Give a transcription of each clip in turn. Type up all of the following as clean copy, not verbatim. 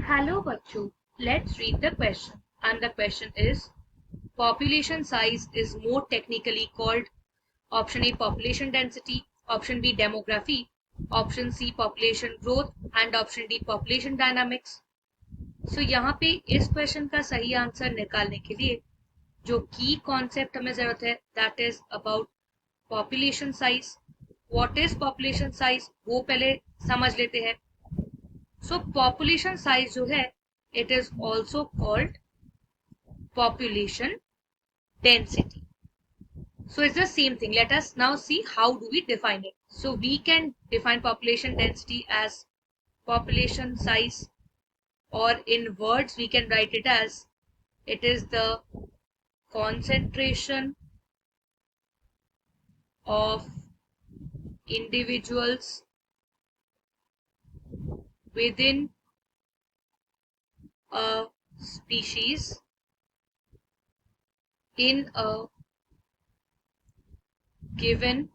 Hello बच्चों, let's read the question. And the question is, population size is more technically called option A population density, option B demography, option C population growth and option D population dynamics. So यहाँ पे इस question का सही answer निकालने के लिए जो की कॉन्सेप्ट हमें जरूरत है that is about population size. What is population size वो पहले समझ लेते हैं. सो पॉपुलेशन साइज जो है it is also called population density. So it's the same thing. Let us now see how do we define it. So we can define population density as population size, or in words we can write it as it is the concentration of individuals within a species in a given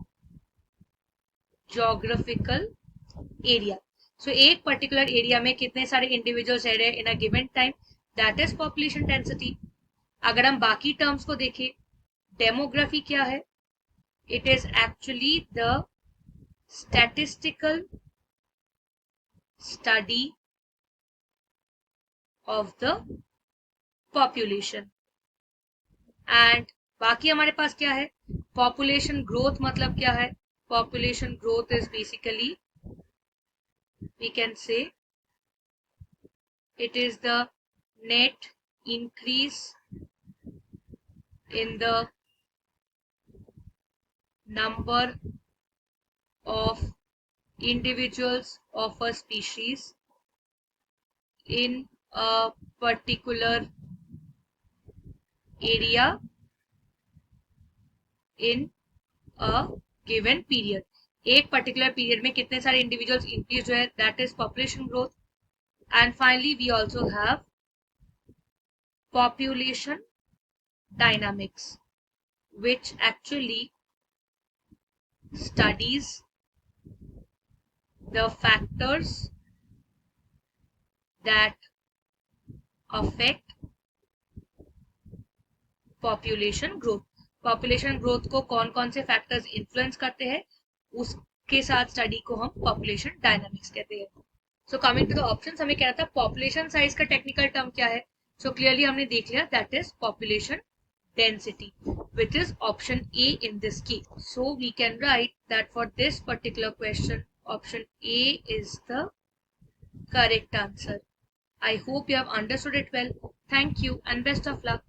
geographical area. So एक particular area में कितने सारे individuals रह रहे हैं in a given time, that is population density. अगर हम बाकी टर्म्स को देखें, डेमोग्राफी क्या है? It is actually the statistical study of the population. And बाकी हमारे पास क्या है? पॉपुलेशन ग्रोथ मतलब क्या है? Population growth is basically we can say it is the net increase in the number of individuals of a species in a particular area in a given period. एक particular period में कितने सारे individuals increase हुए, that is population growth. And finally we also have population dynamics which actually studies the factors that affect population growth. Population growth को कौन कौन से factors influence करते हैं उसके साथ स्टडी को हम पॉपुलेशन डायनामिक्स कहते हैं. So coming to the options, हमें कहना था पॉपुलेशन साइज का टेक्निकल टर्म क्या है. सो क्लियरली हमने देख लिया, that is population density, which is option A in this case. So we can write that for this particular question, option A is the correct answer. I hope you have understood it well. Thank you and best of luck.